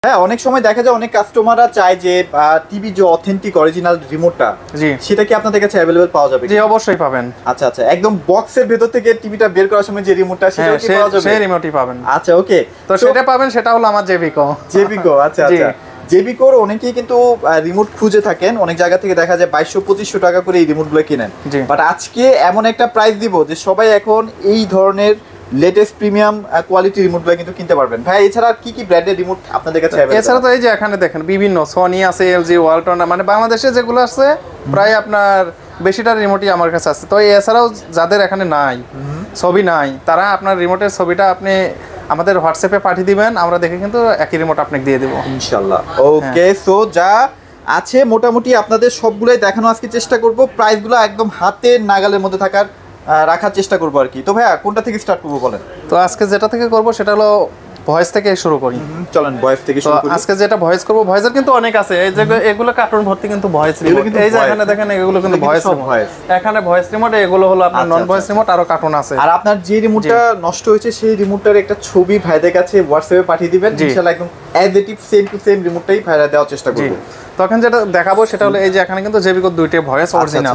হ্যাঁ, অনেক সময় দেখা যায় অনেক কাস্টমাররা চায় যে টিভি যে অথেন্টিক অরিজিনাল রিমোটটা, জি সেটা কি আপনাদের কাছে अवेलेबल পাওয়া যাবে? জি অবশ্যই পাবেন। আচ্ছা আচ্ছা, একদম বক্সের ভেতর থেকে টিভিটা বের করার সময় যে রিমোটটা সেটা কি পাওয়া যাবে? সেই রিমোটই পাবেন। আচ্ছা ওকে, তো সেটা পাবেন, সেটা হলো আমার জেবিকো। আচ্ছা আচ্ছা, জেবিকোর অনেকেই কিন্তু রিমোট খুঁজে থাকেন, অনেক জায়গা থেকে দেখা যায় 2200-2500 টাকা করে এই রিমোটগুলো কিনেন। বাট আজকে এমন একটা প্রাইস দিব যে সবাই এখন এই ধরনের লেটেস্ট প্রিমিয়াম কোয়ালিটি রিমোটগুলো কিন্তু কিনতে পারবেন। ভাই এছাড়া কি কি ব্র্যান্ডের রিমোট আপনাদের কাছে अवेलेबल? এছাড়া তো এই যে এখানে দেখেন বিভিন্ন সনি আছে, এলজি, ওয়ালটন, মানে বাংলাদেশে যেগুলো আছে প্রায় আপনার বেশিটা রিমোটই আমার কাছে আছে। তো এছাড়াও যাদের এখানে নাই, ছবি নাই, তারা আপনার রিমোটের ছবিটা আপনি আমাদের হোয়াটসঅ্যাপে পাঠিয়ে দিবেন, আমরা দেখে কিন্তু একই রিমোট আপনাকে দিয়ে দেবো ইনশাআল্লাহ। ওকে, সো যা আছে মোটামুটি আপনাদের সবগুলাই দেখানো আজকে চেষ্টা করব, প্রাইসগুলো একদম হাতের নাগালের মধ্যে রাখার চেষ্টা করবো আর কি। তো ভাইয়া কোনটা থেকে স্টার্ট করবো বলেন? তো আজকে যেটা থেকে করব সেটা হলো ভয়েস থেকে শুরু করি। চলেন ভয়েস থেকে শুরু করি। আজকে যেটা ভয়েস করব, ভয়েসের কিন্তু অনেক আছে, এই যে এগুলো কার্টুন ভর্তি কিন্তু ভয়েস রিমোট। এই যে এখানে দেখেন এগুলো কিন্তু ভয়েস রিমোট, এখানে ভয়েস রিমোট, এগুলো হলো আপনার নন ভয়েস রিমোট, আরো কার্টুন আছে। আর আপনার যে রিমোটটা নষ্ট হয়েছে সেই রিমোটটার একটা ছবি ভাইদের কাছে হোয়াটসঅ্যাপে পাঠিয়ে দিবেন, ইনশাআল্লাহ একদম as it is same to same রিমোটটাই ভাইরা দেওয়ার চেষ্টা করব। তখন যেটা দেখাবো সেটা হলো এই যে এখানে কিন্তু জেবিকো দুইটা ভয়েস অরিজিনাল।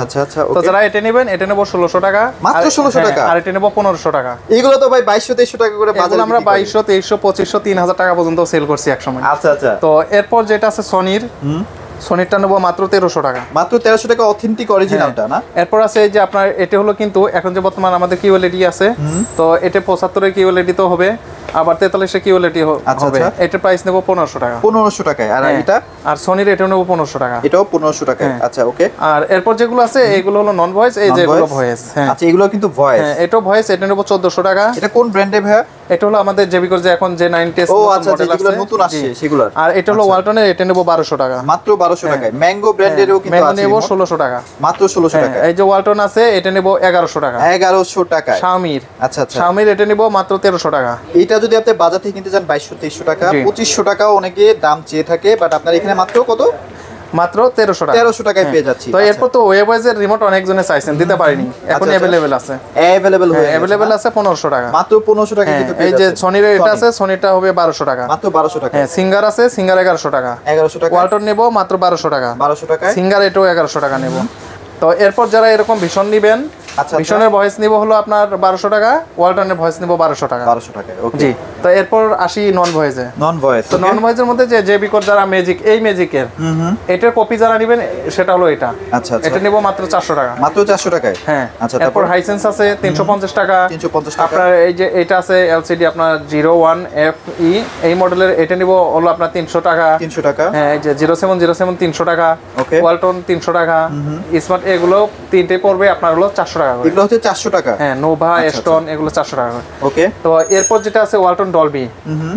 তো যারা এটা নেবেন, এটা নেব 1600 টাকা, মাত্র 1600 টাকা, আর এটা নেব 1500 টাকা। এগুলো তো ভাই 2200-2300 টাকা করে বাজারে আমরা 2200, 2300, 2500, 3000 টাকা পর্যন্ত সেল করছি এক সময়। আচ্ছা আচ্ছা। তো এরপর যেটা আছে সনিরটা নেব মাত্র 1300 টাকা। মাত্র 1300 টাকা অথেন্টিক অরিজিনালটা না? এরপর আছে এই যে আপনার এটা হলো কিন্তু এখন যে বর্তমান আমাদের কিউএলইডি আছে, তো এটা 75 এর কিউএলইডি তো হবে, আবার 43 এর কিউএলইডি হবে। এটার প্রাইস নেব 1500 টাকা। 1500 টাকায়। আর এটা? আর সনির এটা নেব 1500 টাকা। এটাও 1500 টাকায়। আচ্ছা ওকে। আর এরপর যেগুলো আছে এগুলো হলো নন ভয়েস, এই যে এগুলো ভয়েস। আচ্ছা এগুলো কিন্তু ভয়েস। হ্যাঁ এটাও ভয়েস, এটা নেব 1400 টাকা। এটা কোন ব্র্যান্ডের ভাইয়া? এটা হলো আমাদের জেবিকোর যে এখন যে 90s মডেল আছে, নতুন আসছে সেগুলো। আর এটা হলো ওয়ালটনের, এটা নেব 1200 টাকা। মাত্র 1200 টাকায়। ম্যাঙ্গো ব্র্যান্ডেরও কিন্তু আছে, নেব 1600 টাকা। মাত্র 1600 টাকা। এই যে ওয়ালটন আছে, এটা নেব 1100 টাকা। 1100 টাকা। শাওমির। আচ্ছা আচ্ছা। শাওমির এটা নেব মাত্র 1300 টাকা। এটা যদি আপনি বাজার থেকে কিনতে যান 2200-2300 টাকা, 2500 টাকাও অনেকে দাম চেয়ে থাকে, বাট আপনার এখানে মাত্র কত? মাত্র 1300 টাকা। 1300 টাকায় পেয়ে যাচ্ছি। তো এরপর তো ওয়েবওয়াইজের রিমোট অনেকজনে চাইছেন, দিতে পারিনি, এখন अवेलेबल আছে। अवेलेबल আছে 1500 টাকা। মাত্র 1500 টাকায় কিন্তু পেয়ে যাচ্ছে। এই যে সনির এটা আছে, সনিটা হবে 1200 টাকা। মাত্র 1200 টাকা। হ্যাঁ সিঙ্গার আছে, সিঙ্গার 1100 টাকা। 1100 টাকা। ওয়ালটন নেব মাত্র 1200 টাকা। 1200 টাকায়। সিঙ্গার এটাও 1100 টাকা নেব। তো এরপর যারা এরকম ভীষণ নেবেন, ভীষণের ভয়েস নিব হলো আপনার 1200 টাকা, ওয়ালটনের ভয়েস নিব 1200 টাকা। 1200 টাকা। ওকে জি। তো এরপর আসি নন ভয়েসে। নন ভয়েস। তো নন ভয়েসের মধ্যে যে জেবিকোর যারা ম্যাজিক, এই ম্যাজিকের এটার কপি যারা নেবেন সেটা হলো এটা। আচ্ছা আচ্ছা। এটা নেব মাত্র 400 টাকা। মাত্র 400 টাকায়। হ্যাঁ। আচ্ছা। এরপর হাইসেন্স আছে 350 টাকা। 350 টাকা। আপনার এই যে এটা আছে এলসিডি আপনার 01FE, এই মডেলের এটা নিব হলো আপনার 300 টাকা। 300 টাকা। হ্যাঁ এই যে 0707 300 টাকা। ওকে। ওয়ালটন 300 টাকা। স্মার্ট এগুলো তিনটে পড়বে আপনার হলো 400 টাকা করে। এগুলো হচ্ছে 400 টাকা। হ্যাঁ নোভা, এস্টন এগুলো 400 টাকা করে। ওকে। তো এরপর যেটা আছে ওয়ালটন ডলবি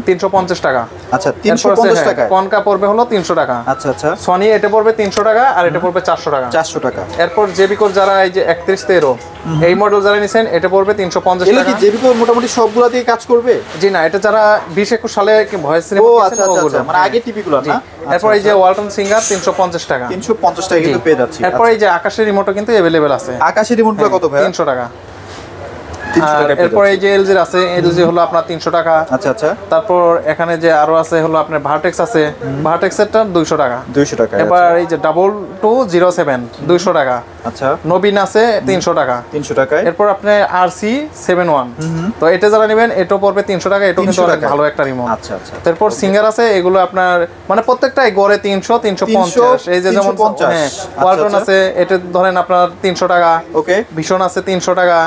350 টাকা। আচ্ছা 350 টাকা। কনকা পড়বে হলো 300 টাকা। আচ্ছা আচ্ছা। সনি এটা পড়বে 300 টাকা, আর এটা পড়বে 400 টাকা। 400 টাকা। এরপর জেবিকোর যারা এই যে 3113 এই মডেল যারা নিছেন, এটা পড়বে 350 টাকা। এগুলো কি জেবিকোর মোটামুটি সবগুলাতেই কাজ করবে? জি না, এটা যারা 2021 সালে ভয়েস রিমোট ও আচ্ছা আচ্ছা, মানে আগে টিভিগুলো না। এরপর এই যে ওয়ালটন সিঙ্গার 350 টাকা। 350 টাকা কিন্তু পেয়ে যাচ্ছি। এরপর এই যে আকাশের রিমোটও কিন্তু अवेलेबल আছে। আকাশের রিমোটগুলো কত ভাই? 300 টাকা। এরপর এই যে এলজি আছে, এলজি হলো আপনার 300 টাকা। আচ্ছা আচ্ছা। তারপর এখানে যে আরো আছে হলো আপনার ভার্টেক্স আছে, ভার্টেক্সেরটা 200 টাকা। 200 টাকা। এবার এই যে 2207 200 টাকা। আচ্ছা। নবীন আছে 300 টাকা। 300 টাকায়। এরপর আপনি আরসি 71, তো এটা যারা নেবেন এটাও পড়বে 300 টাকা। এটাও কিন্তু অনেক ভালো একটা রিমোট। আচ্ছা আচ্ছা। তারপর সিঙ্গার আছে, এগুলো আপনার মানে প্রত্যেকটাই গড়ে 300 350। এই যে যেমন ওয়ালটন আছে, এটা ধরেন আপনার 300 টাকা। ওকে। ভীষণ আছে 300 টাকা,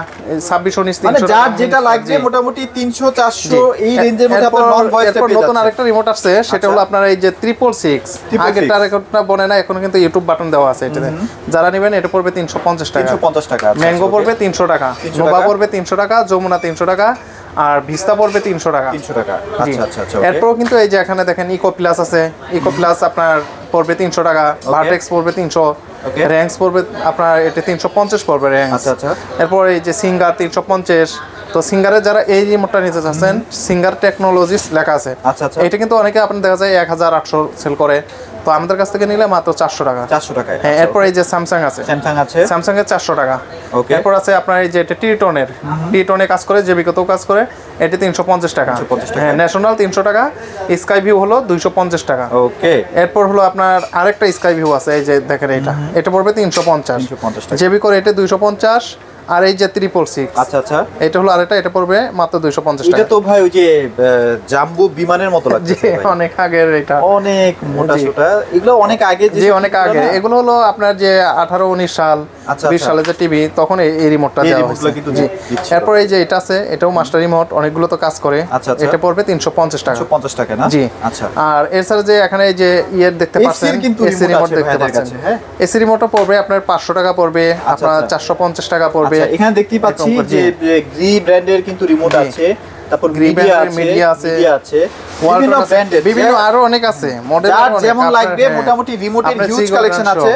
26 19 মানে 300 যার যেটা লাগবে মোটামুটি 300 400 এই রেঞ্জের মধ্যে আপনার নন ভয়েসটা পেয়ে যাচ্ছেন। নতুন আরেকটা রিমোট আসছে, সেটা হলো আপনার এই যে 666। আগেরটা রেকর্ডটা বনে না, এখন কিন্তু ইউটিউব বাটন দেওয়া আছে এটাতে। যারা নেবেন এটা পড়বে 350 টাকা। 350 টাকা। ম্যাঙ্গো পড়বে 300 টাকা, নোভা পড়বে 300 টাকা, যমুনা 300 টাকা, আর ভিস্তা পড়বে 300 টাকা। 300 টাকা। আচ্ছা আচ্ছা আচ্ছা। এরপর কিন্তু এই যে এখানে দেখেন ইকো প্লাস আছে, ইকো প্লাস আপনার পড়বে 300 টাকা, ভার্টেক্স পড়বে 300, র্যাঙ্কস পড়বে আপনার এটা 350 পড়বে র্যাঙ্কস। আচ্ছা আচ্ছা। এরপর এই যে সিঙ্গার 350। তো সিঙ্গারে যারা এই রিমোটটা নিতে চাচ্ছেন, সিঙ্গার টেকনোলজিস লেখা আছে। আচ্ছা আচ্ছা। এটা কিন্তু অনেকে আপনার দেখা যায় 1800 সেল করে। তো আমাদের কাছ থেকে নিলে মাত্র 400 টাকা। 400 টাকায়। হ্যাঁ, এরপর এই যে স্যামসাং আছে, স্যামসাং আছে, স্যামসাং এর 400 টাকা। ওকে। এরপর আছে আপনার এই যে এটা টিটনের, টিটনে কাজ করে, জেবিকোতেও কাজ করে, এটি 350 টাকা। 350 টাকা। হ্যাঁ, ন্যাশনাল 300 টাকা, স্কাই ভিউ হলো 250 টাকা। ওকে। এরপর হলো আপনার আরেকটা স্কাই ভিউ আছে, এই যে দেখেন এটা পড়বে 350 টাকা। জেবিকোর এটা 250, আর এই যে 666, আচ্ছা আচ্ছা, এটা হলো আরেকটা, এটা পড়বে মাত্র 250 এটা টাকা। তো ভাই ওই যে জাম্বো বিমানের মতো লাগছে যে অনেক আগের এটা, অনেক মোটা সোটা, এগুলো অনেক আগে যে অনেক আগে, এগুলো হলো আপনার যে 18-19 সাল, আচ্ছা, 20 সালে যে টিভি, তখন এই রিমোটটা এই দেওয়া রিমোটগুলো হয়েছে। কিন্তু জি। দিচ্ছিল। এরপর এই যে এটা আছে, এটাও মাস্টার রিমোট, অনেকগুলো তো কাজ করে। আচ্ছা, আচ্ছা। এটা পড়বে 350 টাকা। 150 টাকা না? জি। আচ্ছা। আর এছাড়া যে এখানে এই যে ইয়ের দেখতে AC পাচ্ছেন, এর কিন্তু এসি remote রিমোট আছে দেখতে ভাইদের পাচ্ছেন, কাছে, হ্যাঁ। এসি রিমোটও পড়বে আপনার 500 টাকা পড়বে, আপনার আচ্ছা। 450 টাকা পড়বে। আচ্ছা, এখানে দেখতেই পাচ্ছি জি। যে গ্রি ব্র্যান্ডের কিন্তু রিমোট জি। আছে, তারপর গ্রি মিডিয়া ব্র্যান্ডের মিডিয়া আছে, আছে, ওয়ালটন বিভিন্ন আছে, ব্র্যান্ডের, বিভিন্ন আরো অনেক আছে, মডেল যার যেমন লাগবে মোটামুটি রিমোটের হিউজ কালেকশন আছে,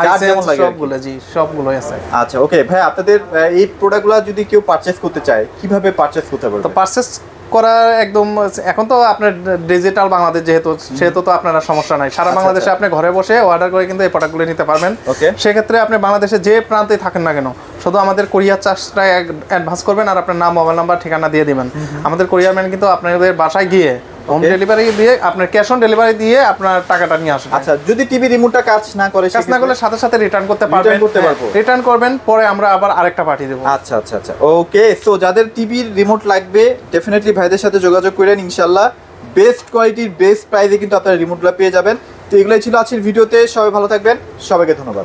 যার যেমন লাগে আর কি। সবগুলো, জি, সবগুলোই আছে। আচ্ছা, ওকে ভাই, আপনাদের এই প্রোডাক্টগুলো যদি কেউ পারচেজ করতে চায়, কিভাবে পারচেজ করতে পারবে? তো পারচেস করার একদম, এখন তো আপনার ডিজিটাল বাংলাদেশ যেহেতু, সেহেতু তো আপনার আর সমস্যা নাই, সারা বাংলাদেশে আপনি ঘরে বসে অর্ডার করে কিন্তু এই প্রোডাক্টগুলো নিতে পারবেন। ওকে। সেক্ষেত্রে আপনি বাংলাদেশে যে প্রান্তে থাকেন না কেন, শুধু আমাদের কোরিয়ার চার্জটা অ্যাডভান্স করবেন, আর আপনার নাম, মোবাইল নাম্বার, ঠিকানা দিয়ে দিবেন। আমাদের কোরিয়ার ম্যান কিন্তু আপনাদের বাসায় গিয়ে হোম ডেলিভারি দিয়ে, আপনার ক্যাশ অন ডেলিভারি দিয়ে আপনার টাকাটা নিয়ে আসবেন। আচ্ছা, যদি টিভি রিমোটটা কাজ না করে, কাজ না করলে সাথে সাথে রিটার্ন করতে পারবেন। Return করতে পারবো। রিটার্ন করবেন, পরে আমরা আবার আরেকটা পাঠিয়ে দেবো। আচ্ছা আচ্ছা আচ্ছা, ওকে। সো যাদের টিভির রিমোট লাগবে, ডেফিনেটলি ভাইদের সাথে যোগাযোগ করেন, ইনশাল্লাহ বেস্ট কোয়ালিটির বেস্ট প্রাইসে কিন্তু আপনারা রিমোটগুলো পেয়ে যাবেন। তো এগুলোই ছিল আজকের ভিডিওতে, সবাই ভালো থাকবেন, সবাইকে ধন্যবাদ।